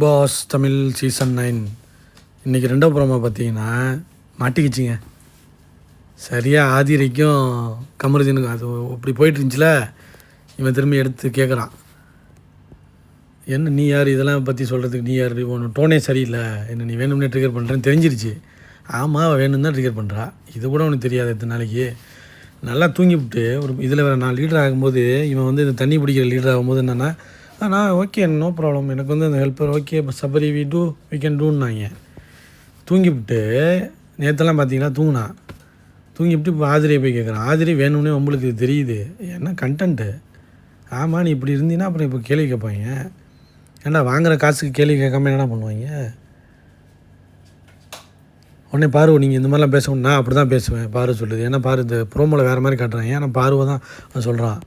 Pass Tamil season 9 இன்றைக்கி 2வது promo பார்த்தீங்கன்னா மாட்டிக்கிச்சிங்க. சரியாக ஆதிரைக்கும் கமருதீனுக்கும் அது அப்படி போயிட்டு இருந்துச்சுல. இவன் திரும்பி எடுத்து கேட்குறான், என்ன நீ யார் இதெல்லாம் பற்றி சொல்கிறதுக்கு, நீ யார், ஒன்று டோனே சரியில்லை, என்ன நீ வேணும்னே ட்ரிகர் பண்ணுறேன்னு தெரிஞ்சிருச்சு. ஆமாம், அவள் வேணும் தான் ட்ரிகர் பண்ணுறா, இது கூட உனக்கு தெரியாது. எத்தனை நாளைக்கு நல்லா தூங்கிவிட்டு ஒரு இதில் வேறு நான் லீடர் ஆகும்போது, இவன் வந்து இந்த தண்ணி பிடிக்கிற லீடர் ஆகும்போது என்னென்னா, நான் ஓகே நோ ப்ராப்ளம், எனக்கு வந்து அந்த helper okay Sabari we can டூன்னாங்க. தூங்கிவிட்டு நேற்றெல்லாம் பார்த்தீங்கன்னா தூங்கிவிட்டு இப்போ ஆதிரியை போய் கேட்குறான். ஆதிரி வேணும்னே உங்களுக்கு தெரியுது, என்ன கண்டென்ட்டு. ஆமாம், நீ இப்படி இருந்தீங்கன்னா அப்புறம் இப்போ கேள்வி கேட்பாங்க. ஏன்னா வாங்குகிற காசுக்கு கேள்வி கேட்காம என்ன பண்ணுவாங்க. உடனே பாரு, நீங்கள் இந்த மாதிரிலாம் பேசணும், நான் அப்படி தான் பேசுவேன் பாரு சொல்லுது. ஏன்னா பாரு இந்த ப்ரோமோவில் வேறு மாதிரி காட்டுறாங்க, ஏன்னா பாருவை தான் சொல்கிறான்.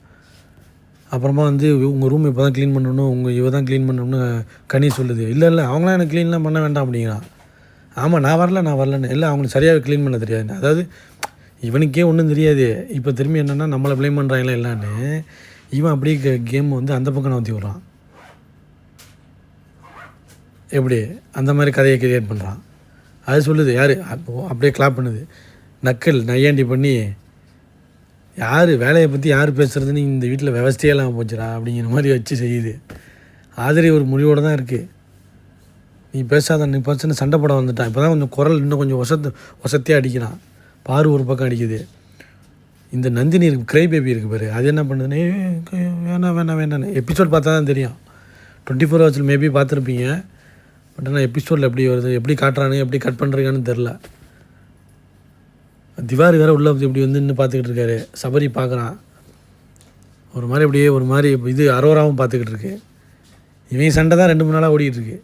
அப்புறமா வந்து உங்கள் ரூம் இப்போ தான் க்ளீன் பண்ணணும், இவ தான் க்ளீன் பண்ணணும்னு கனி சொல்லுது. இல்லை அவங்களாம் எனக்கு க்ளீன்லாம் பண்ண வேண்டாம் அப்படிங்கிறான். ஆமாம், நான் வரலன்னு. இல்லை அவங்களுக்கு சரியாக க்ளீன் பண்ண தெரியாது. அதாவது இவனுக்கே ஒன்றும் தெரியாது. இப்போ திரும்பி என்னென்னா நம்மளை ப்ளேம் பண்ணுறாங்களே எல்லான்னு இவன் அப்படியே கேம் வந்து அந்த பக்கம் நவுத்தி விட்றான். எப்படி அந்த மாதிரி கதையை கிரியேட் பண்ணுறான். அது சொல்லுது யார், அப்படியே கிளாப் பண்ணுது. நக்கல் நையாண்டி பண்ணி, யார் வேலையை பற்றி யார் பேசுகிறதுன்னு இந்த வீட்டில் விவஸ்தையெல்லாம் போச்சுடா அப்படிங்கிற மாதிரி வச்சு செய்யுது. ஆதிரி ஒரு முடிவோடு தான் இருக்குது. நீ பேசாத, நீ பேசுன்னு சண்டை போட வந்துட்டான். இப்போ தான் கொஞ்சம் குரல் இன்னும் கொஞ்சம் ஒசத்தியாக அடிக்கிறான். பாரு ஒரு பக்கம் அடிக்குது. இந்த நந்தினி இருக்குது, க்ரை பேபி இருக்குது பாரு, அது என்ன பண்ணுதுன்னு வேணான்னு எபிசோட் பார்த்தா தான் தெரியும். 24 hours மேபி பார்த்துருப்பீங்க. பட் ஆனால் எபிசோடில் எப்படி வருது, எப்படி காட்டுறானு, எப்படி கட் பண்ணுறீங்கன்னு தெரில. திவாரி வேறு உள்ளே இப்படி வந்து இன்னும் பார்த்துக்கிட்டு இருக்காரு. சபரி பார்க்குறான் ஒரு மாதிரி, அப்படியே ஒரு மாதிரி இது அரோராவும் பார்த்துக்கிட்டு இருக்கு. இவன் சண்டை தான் 2-3 நாளாக ஓடிக்கிட்டுருக்கு.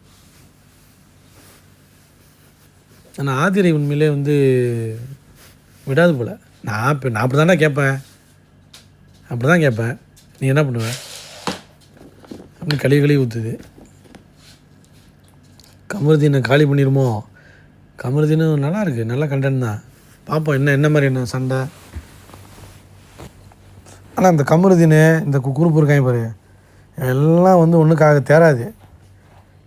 ஆனால் ஆதிரை உண்மையிலே வந்து விடாது போல். நான் அப்படி தானே கேட்பேன், அப்படி தான் கேட்பேன், நீ என்ன பண்ணுவேன் அப்படின்னு கழுவி ஊற்றுது. கமருதீனை காலி பண்ணிடுமோ. கமருதீனும் நல்லா இருக்குது, நல்ல கண்டென்ட் தான். பார்ப்போம் என்ன மாதிரி என்ன சண்டை. ஆனால் இந்த கமருதீனு இந்த குறுப்பு இருக்காங்க பாரு, எல்லாம் வந்து ஒன்றுக்காக தேராது.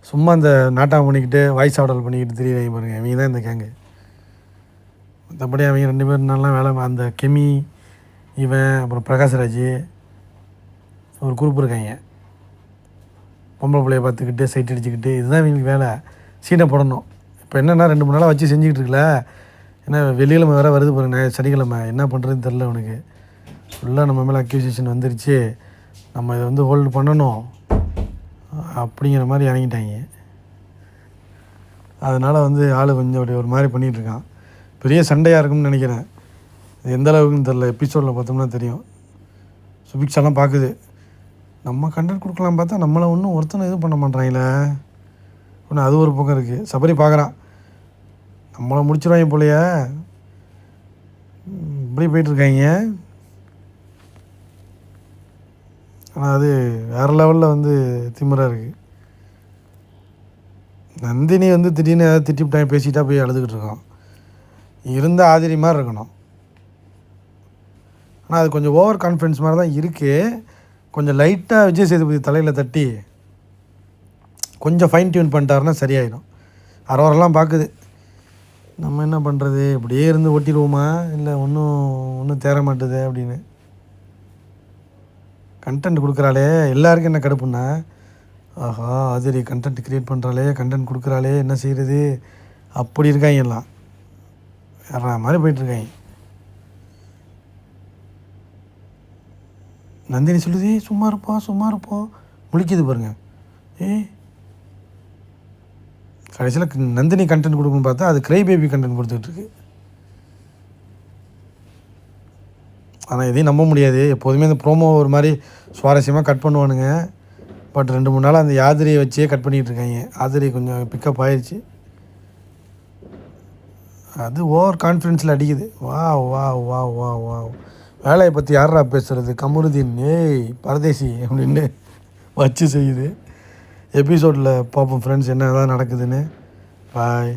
சும்மா இந்த நாட்டம் பண்ணிக்கிட்டு வாய்ஸ் ஆர்டர் பண்ணிக்கிட்டு தெரியுறாங்க பாருங்க, அவங்க தான் இந்த கேங்கு. மற்றபடி அவங்க 2 பேரும் நல்லா வேலை. அந்த கெமி இவன் அப்புறம் பிரகாஷ்ராஜ் ஒரு குரூப் இருக்காங்க. பொம்பளை பிள்ளைய பார்த்துக்கிட்டு சைட் அடிச்சுக்கிட்டு, இதுதான் இவங்களுக்கு வேலை, சீனை போடணும். இப்போ என்னென்னா 2-3 நாளாக வச்சு செஞ்சுக்கிட்டு இருக்கல. ஏன்னா வெள்ளிக்கிழமை வேறு வருது பாருங்க, சனிக்கிழமை என்ன பண்ணுறதுன்னு தெரில அவனுக்கு. ஃபுல்லாக நம்ம மேலே அக்யூசியேஷன் வந்துருச்சு, நம்ம இதை வந்து ஹோல்டு பண்ணணும் அப்படிங்கிற மாதிரி இறங்கிட்டாங்க. அதனால் வந்து ஆள் கொஞ்சம் அப்படி ஒரு மாதிரி பண்ணிகிட்ருக்கான். பெரிய சண்டையாக இருக்கும்னு நினைக்கிறேன். இது எந்த அளவுக்குன்னு தெரில, எபிசோடில் பார்த்தோம்னா தெரியும். சுபிக்ஷாலாம் பார்க்குது, நம்ம கண்டென்ட் கொடுக்கலாம் பார்த்தா நம்மளை ஒன்றும் ஒருத்தனை எதுவும் பண்ண மாட்டாங்களே ஒன்று. அது ஒரு பக்கம் இருக்குது. சபரி பார்க்குறான், நம்மளை முடிச்சிடுவாங்க போலையே, இப்படி போயிட்டுருக்காங்க. ஆனால் அது வேறு லெவலில் வந்து திமிராக இருக்குது. நந்தினி வந்து திடீர்னு ஏதாவது திட்டிவிட்டாங்க, பேசிட்டா போய் அழுதுகிட்டு இருக்கான். இருந்த ஆதிரி மாதிரி இருக்கணும். ஆனால் அது கொஞ்சம் ஓவர் கான்ஃபிடன்ஸ் மாதிரி தான் இருக்குது. கொஞ்சம் லைட்டாக விஜய் சேதுபதி தலையில் தட்டி கொஞ்சம் ஃபைன் டியூன் பண்ணிட்டாருன்னா சரியாயிடும். அரோரெல்லாம் பார்க்குது, நம்ம என்ன பண்ணுறது, இப்படியே இருந்து ஓட்டிடுவோமா, இல்லை ஒன்றும் தேர மாட்டுது அப்படின்னு. கண்டென்ட் கொடுக்குறாளே, எல்லாருக்கும் என்ன கடுப்புன்னா, ஆஹா ஆதிரி கண்டென்ட் க்ரியேட் பண்ணுறாளே, கண்டென்ட் கொடுக்குறாளே, என்ன செய்கிறது அப்படி இருக்காங்க. எல்லாம் வேற மாதிரி போயிட்டுருக்காங்க. நந்தினி சொல்லுது, சும்மா இருப்போம் முழிக்குது பாருங்க. கடைசியில் நந்தினி கண்டென்ட் கொடுக்கணும்னு பார்த்தா அது க்ரை பேபி கண்டென்ட் கொடுத்துட்ருக்கு. ஆனால் இதையும் நம்ப முடியாது. எப்போதுமே அந்த ப்ரோமோ ஒரு மாதிரி சுவாரஸ்யமாக கட் பண்ணுவானுங்க. பட் 2-3 நாள் அந்த ஆதிரியை வச்சே கட் பண்ணிகிட்டு இருக்காங்க. ஆதிரி கொஞ்சம் பிக்கப் ஆயிடுச்சு. அது ஓவர் கான்ஃபிடென்ஸில் அடிக்குது. வா வேலையை பற்றி யாரா பேசுகிறது, கமருதீன் பரதேசி அப்படின்னு வச்சு செய்யுது. எபிசோடில் பார்ப்போம் ஃப்ரெண்ட்ஸ், என்ன தான் நடக்குதுன்னு. பாய்.